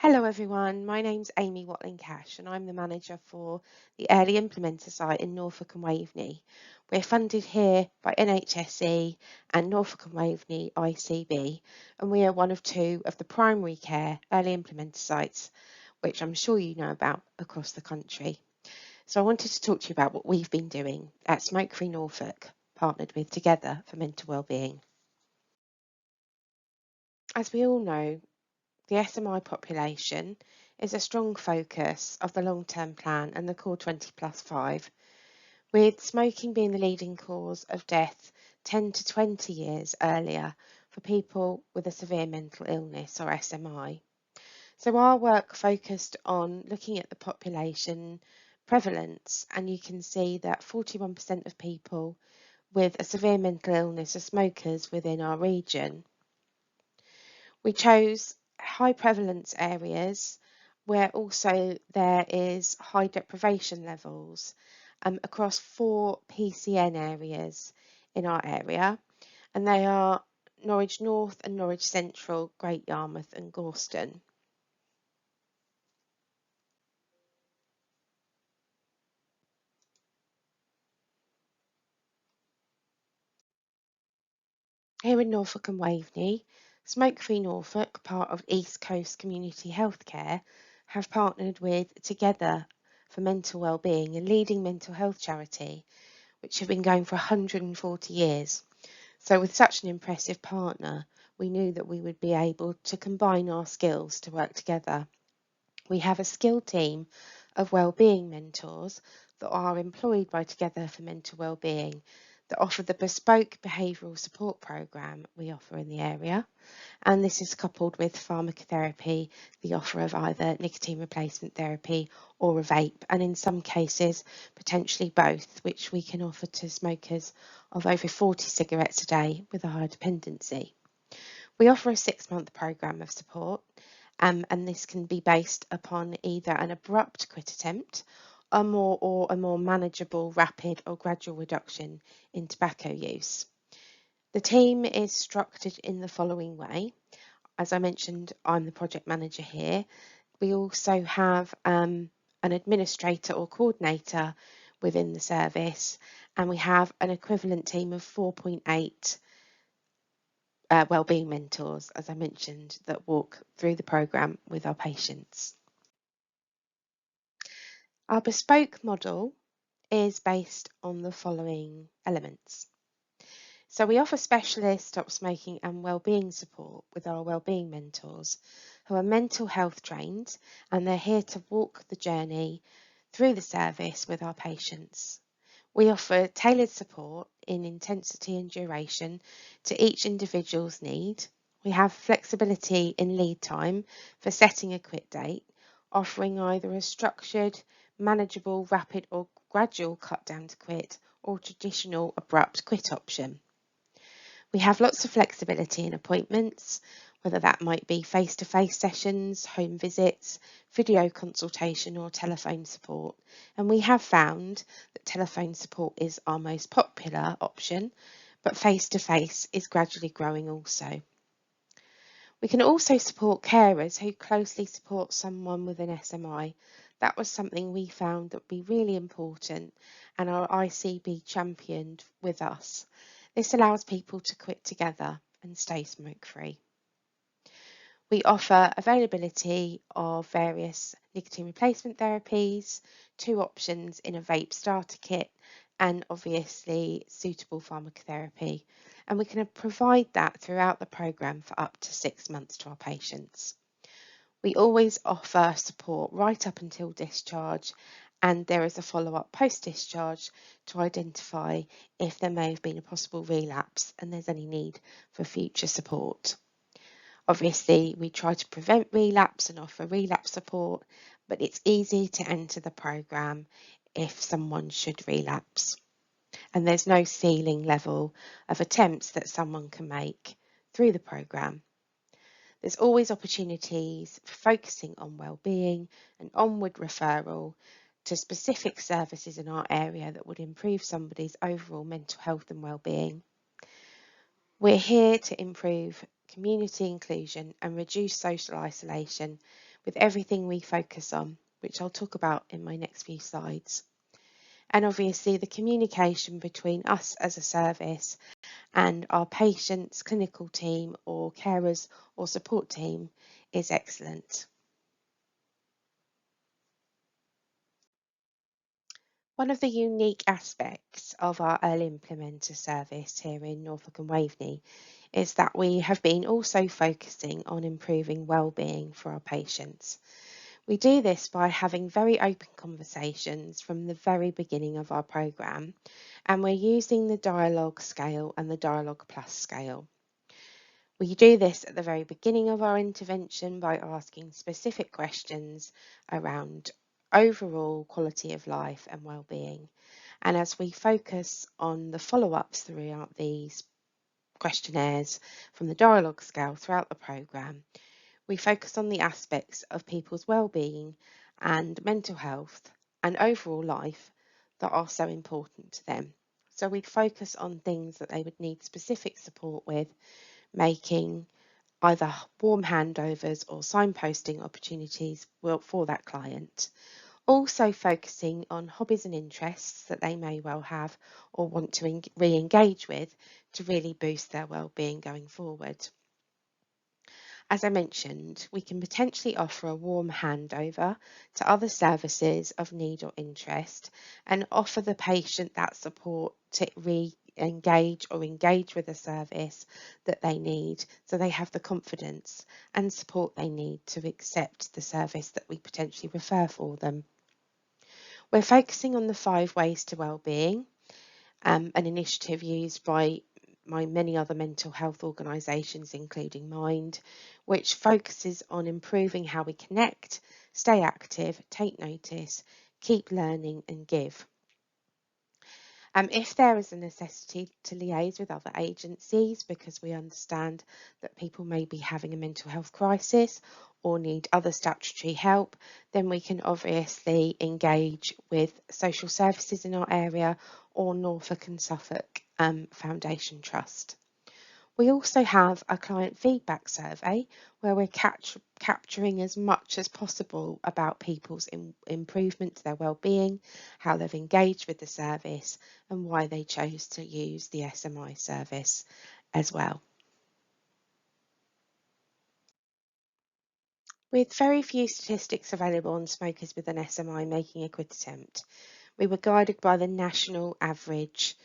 Hello everyone, my name's Amy Watling-Cash and I'm the manager for the Early Implementer site in Norfolk and Waveney. We're funded here by NHSE and Norfolk and Waveney ICB, and we are one of two of the primary care early implementer sites, which I'm sure you know about across the country. So I wanted to talk to you about what we've been doing at Smoke Free Norfolk, partnered with Together for Mental Wellbeing. As we all know, the SMI population is a strong focus of the long-term plan and the Core 20+5, with smoking being the leading cause of death 10 to 20 years earlier for people with a severe mental illness or SMI. So our work focused on looking at the population prevalence, and you can see that 41% of people with a severe mental illness are smokers within our region. We chose high prevalence areas where also there is high deprivation levels across 4 PCN areas in our area, and they are Norwich North and Norwich Central, Great Yarmouth and Gorston. Here in Norfolk and Waveney, Smoke Free Norfolk, part of East Coast Community Healthcare, have partnered with Together for Mental Wellbeing, a leading mental health charity, which have been going for 140 years. So with such an impressive partner, we knew that we would be able to combine our skills to work together. We have a skilled team of wellbeing mentors that are employed by Together for Mental Wellbeing that offer the bespoke behavioural support programme we offer in the area, and this is coupled with pharmacotherapy, the offer of either nicotine replacement therapy or a vape, and in some cases potentially both, which we can offer to smokers of over 40 cigarettes a day with a high dependency. We offer a 6-month programme of support, and this can be based upon either an abrupt quit attempt or a more manageable, rapid or gradual reduction in tobacco use. The team is structured in the following way. As I mentioned, I'm the project manager here. We also have an administrator or coordinator within the service, and we have an equivalent team of 4.8 wellbeing mentors, as I mentioned, that walk through the programme with our patients. Our bespoke model is based on the following elements. So we offer specialist stop smoking and wellbeing support with our wellbeing mentors who are mental health trained, and they're here to walk the journey through the service with our patients. We offer tailored support in intensity and duration to each individual's need. We have flexibility in lead time for setting a quit date, offering either a structured, manageable, rapid or gradual cut down to quit or traditional abrupt quit option. We have lots of flexibility in appointments, whether that might be face-to-face sessions, home visits, video consultation or telephone support. And we have found that telephone support is our most popular option, but face-to-face is gradually growing also. We can also support carers who closely support someone with an SMI. That was something we found that would be really important, and our ICB championed with us. This allows people to quit together and stay smoke-free. We offer availability of various nicotine replacement therapies, 2 options in a vape starter kit, and obviously suitable pharmacotherapy. And we can provide that throughout the programme for up to 6 months to our patients. We always offer support right up until discharge, and there is a follow-up post-discharge to identify if there may have been a possible relapse and there's any need for future support. Obviously, we try to prevent relapse and offer relapse support, but it's easy to enter the programme if someone should relapse. And there's no ceiling level of attempts that someone can make through the programme. There's always opportunities for focusing on wellbeing and onward referral to specific services in our area that would improve somebody's overall mental health and wellbeing. We're here to improve community inclusion and reduce social isolation with everything we focus on, which I'll talk about in my next few slides. And obviously the communication between us as a service and our patients, clinical team or carers or support team is excellent. One of the unique aspects of our early implementer service here in Norfolk and Waveney is that we have been also focusing on improving wellbeing for our patients. We do this by having very open conversations from the very beginning of our programme, and we're using the dialogue scale and the dialogue plus scale. We do this at the very beginning of our intervention by asking specific questions around overall quality of life and well-being. And as we focus on the follow-ups throughout these questionnaires from the dialogue scale throughout the programme, we focus on the aspects of people's well-being and mental health and overall life that are so important to them. So we focus on things that they would need specific support with, making either warm handovers or signposting opportunities for that client. Also focusing on hobbies and interests that they may well have or want to re-engage with to really boost their well-being going forward. As I mentioned, we can potentially offer a warm handover to other services of need or interest and offer the patient that support to re-engage or engage with a service that they need, so they have the confidence and support they need to accept the service that we potentially refer for them. We're focusing on the 5 ways to wellbeing, an initiative used by many other mental health organisations, including Mind, which focuses on improving how we connect, stay active, take notice, keep learning and give. If there is a necessity to liaise with other agencies because we understand that people may be having a mental health crisis or need other statutory help, then we can obviously engage with social services in our area or Norfolk and Suffolk Foundation Trust. We also have a client feedback survey where we're capturing as much as possible about people's improvement to their well-being, how they've engaged with the service and why they chose to use the SMI service as well. With very few statistics available on smokers with an SMI making a quit attempt, we were guided by the national average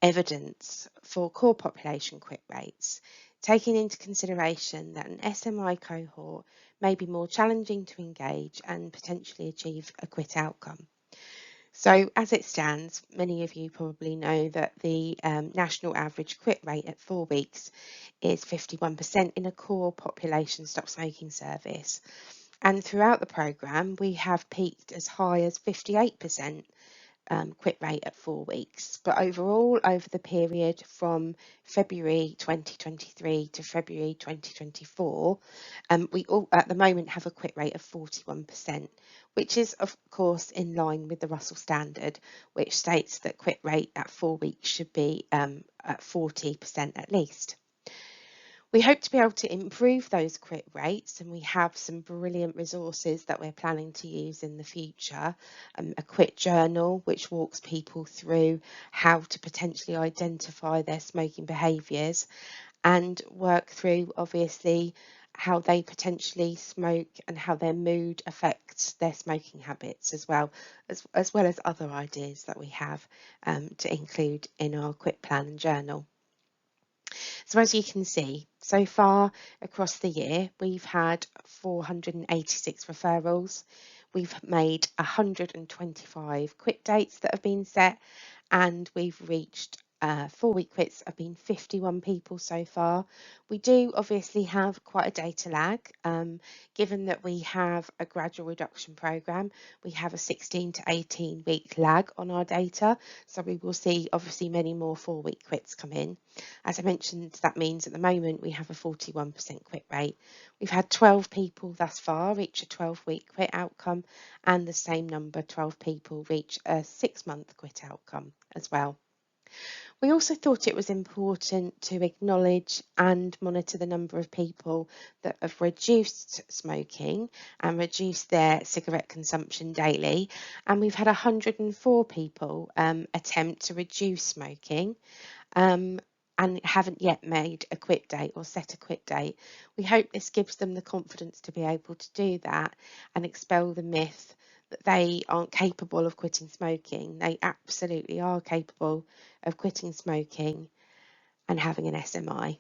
evidence for core population quit rates, taking into consideration that an SMI cohort may be more challenging to engage and potentially achieve a quit outcome. So as it stands, many of you probably know that the national average quit rate at 4 weeks is 51% in a core population stop smoking service. And throughout the programme, we have peaked as high as 58% quit rate at 4 weeks. But overall, over the period from February 2023 to February 2024, we all at the moment have a quit rate of 41%, which is of course in line with the Russell Standard, which states that quit rate at 4 weeks should be at 40% at least. We hope to be able to improve those quit rates, and we have some brilliant resources that we're planning to use in the future. A quit journal, which walks people through how to potentially identify their smoking behaviours and work through, obviously, how they potentially smoke and how their mood affects their smoking habits as well as other ideas that we have to include in our quit plan and journal. So as you can see, so far across the year, we've had 486 referrals. We've made 125 quit dates that have been set, and we've reached 4-week quits have been 51 people so far. We do obviously have quite a data lag, given that we have a gradual reduction programme. We have a 16 to 18 week lag on our data, so we will see obviously many more 4-week quits come in. As I mentioned, that means at the moment we have a 41% quit rate. We've had 12 people thus far reach a 12-week quit outcome, and the same number, 12 people, reach a 6-month quit outcome as well. We also thought it was important to acknowledge and monitor the number of people that have reduced smoking and reduced their cigarette consumption daily. And we've had 104 people attempt to reduce smoking and haven't yet made a quit date or set a quit date. We hope this gives them the confidence to be able to do that and expel the myth that they aren't capable of quitting smoking. They absolutely are capable of quitting smoking and having an SMI.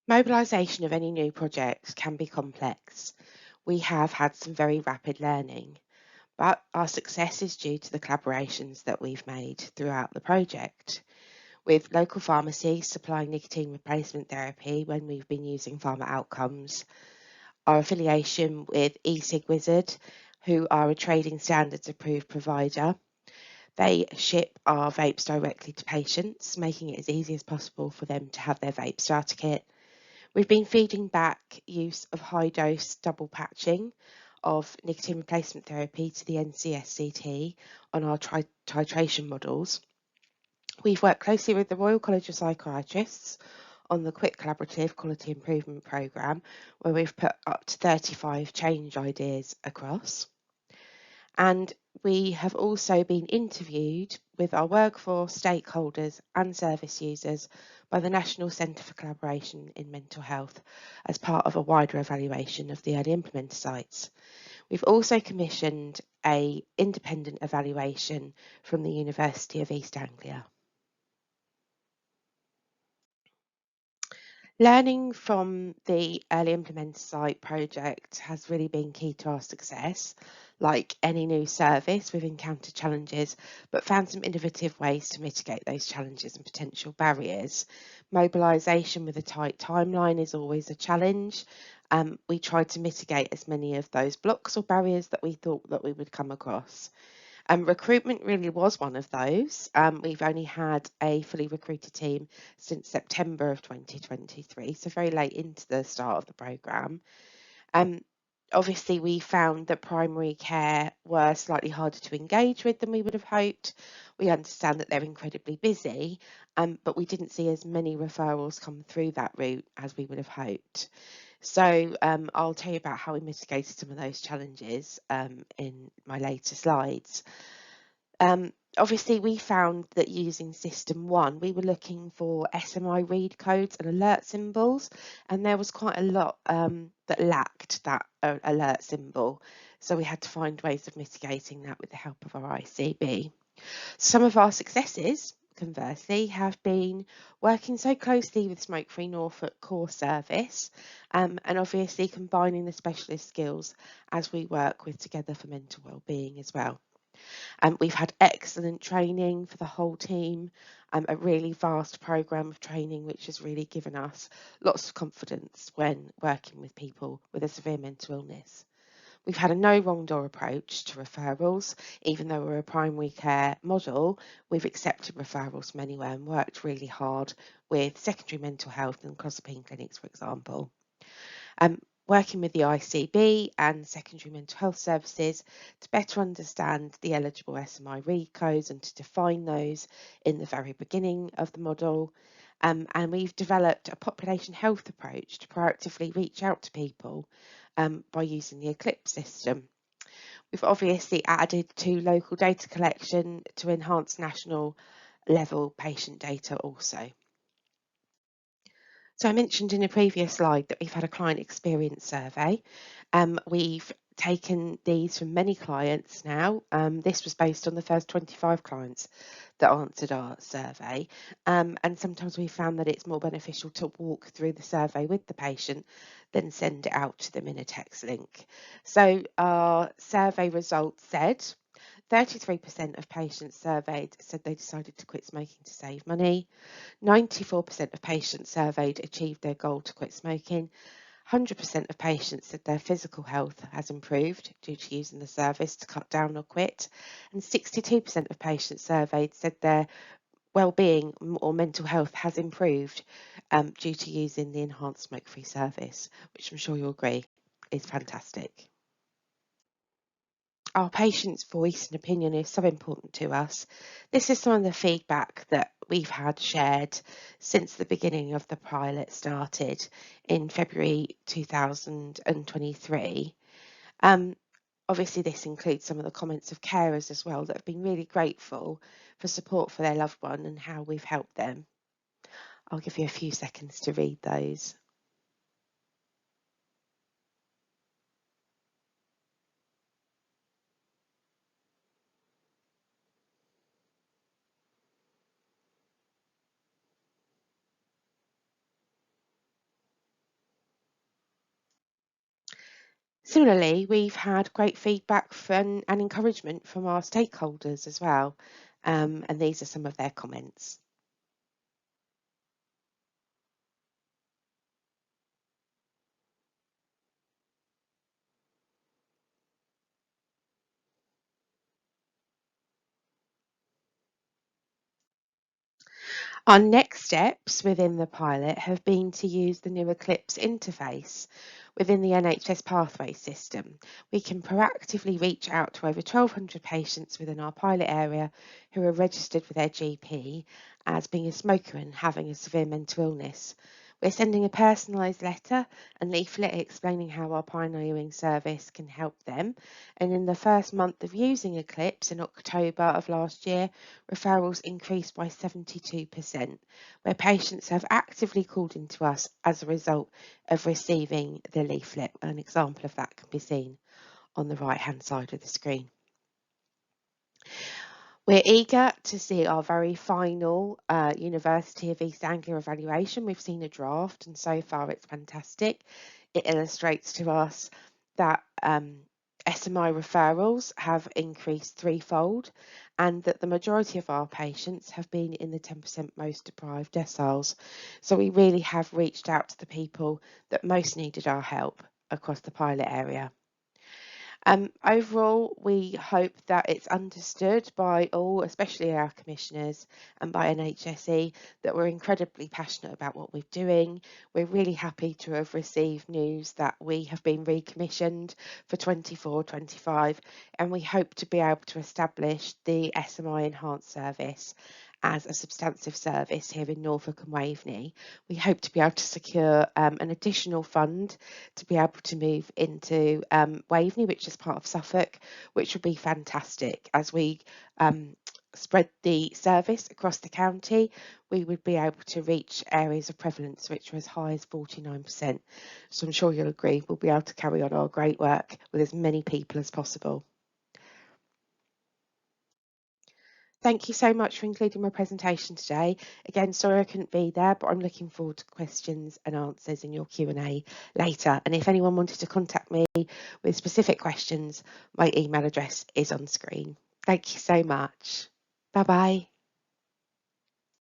Mobilisation of any new project can be complex. We have had some very rapid learning, but our success is due to the collaborations that we've made throughout the project, with local pharmacies supplying nicotine replacement therapy when we've been using pharma outcomes, our affiliation with eSigWizard, who are a trading standards approved provider. They ship our vapes directly to patients, making it as easy as possible for them to have their vape starter kit. We've been feeding back use of high dose double patching of nicotine replacement therapy to the NCSCT on our titration models. We've worked closely with the Royal College of Psychiatrists on the Quick Collaborative Quality Improvement Programme, where we've put up to 35 change ideas across. And we have also been interviewed with our workforce, stakeholders and service users by the National Centre for Collaboration in Mental Health as part of a wider evaluation of the early implementer sites. We've also commissioned an independent evaluation from the University of East Anglia. Learning from the early implementer site project has really been key to our success. Like any new service, we've encountered challenges, but found some innovative ways to mitigate those challenges and potential barriers. Mobilisation with a tight timeline is always a challenge. We tried to mitigate as many of those blocks or barriers that we thought that we would come across. Recruitment really was one of those. We've only had a fully recruited team since September of 2023, so very late into the start of the programme. Obviously, we found that primary care were slightly harder to engage with than we would have hoped. We understand that they're incredibly busy, but we didn't see as many referrals come through that route as we would have hoped. So I'll tell you about how we mitigated some of those challenges in my later slides. Obviously, we found that using System 1, we were looking for SMI read codes and alert symbols, and there was quite a lot that lacked that alert symbol. So we had to find ways of mitigating that with the help of our ICB. Some of our successes, conversely, have been working so closely with Smoke Free Norfolk core service and obviously combining the specialist skills as we work with Together for Mental Wellbeing as well. We've had excellent training for the whole team, a really vast programme of training which has really given us lots of confidence when working with people with a severe mental illness. We've had a no wrong door approach to referrals. Even though we're a primary care model, we've accepted referrals from anywhere and worked really hard with secondary mental health and clozapine clinics, for example. Working with the ICB and secondary mental health services to better understand the eligible SMI read codes and to define those in the very beginning of the model. And we've developed a population health approach to proactively reach out to people by using the Eclipse system. We've obviously added to local data collection to enhance national level patient data also. So I mentioned in a previous slide that we've had a client experience survey. We've taken these from many clients now. This was based on the first 25 clients that answered our survey. And sometimes we found that it's more beneficial to walk through the survey with the patient than send it out to them in a text link. So our survey results said 33% of patients surveyed said they decided to quit smoking to save money. 94% of patients surveyed achieved their goal to quit smoking. 100% of patients said their physical health has improved due to using the service to cut down or quit. And 62% of patients surveyed said their well-being or mental health has improved due to using the enhanced smoke-free service, which I'm sure you'll agree is fantastic. Our patients' voice and opinion is so important to us. This is some of the feedback that we've had shared since the beginning of the pilot started in February 2023. Obviously, this includes some of the comments of carers as well that have been really grateful for support for their loved one and how we've helped them. I'll give you a few seconds to read those. Similarly, we've had great feedback and encouragement from our stakeholders as well, and these are some of their comments. Our next steps within the pilot have been to use the new Eclipse interface within the NHS pathway system. We can proactively reach out to over 1,200 patients within our pilot area who are registered with their GP as being a smoker and having a severe mental illness. We're sending a personalised letter and leaflet explaining how our pioneering service can help them. And in the first month of using Eclipse in October of last year, referrals increased by 72%, where patients have actively called into us as a result of receiving the leaflet. An example of that can be seen on the right-hand side of the screen. We're eager to see our very final University of East Anglia evaluation. We've seen a draft and so far it's fantastic. It illustrates to us that SMI referrals have increased threefold and that the majority of our patients have been in the 10% most deprived deciles. So we really have reached out to the people that most needed our help across the pilot area. Overall, we hope that it's understood by all, especially our commissioners and by NHSE, that we're incredibly passionate about what we're doing. We're really happy to have received news that we have been recommissioned for 24-25, and we hope to be able to establish the SMI Enhanced Service as a substantive service here in Norfolk and Waveney. We hope to be able to secure an additional fund to be able to move into Waveney, which is part of Suffolk, which would be fantastic. As we spread the service across the county, we would be able to reach areas of prevalence which are as high as 49%. So I'm sure you'll agree we'll be able to carry on our great work with as many people as possible. Thank you so much for including my presentation today. Again, sorry I couldn't be there, but I'm looking forward to questions and answers in your Q&A later. And if anyone wanted to contact me with specific questions, my email address is on screen. Thank you so much. Bye-bye.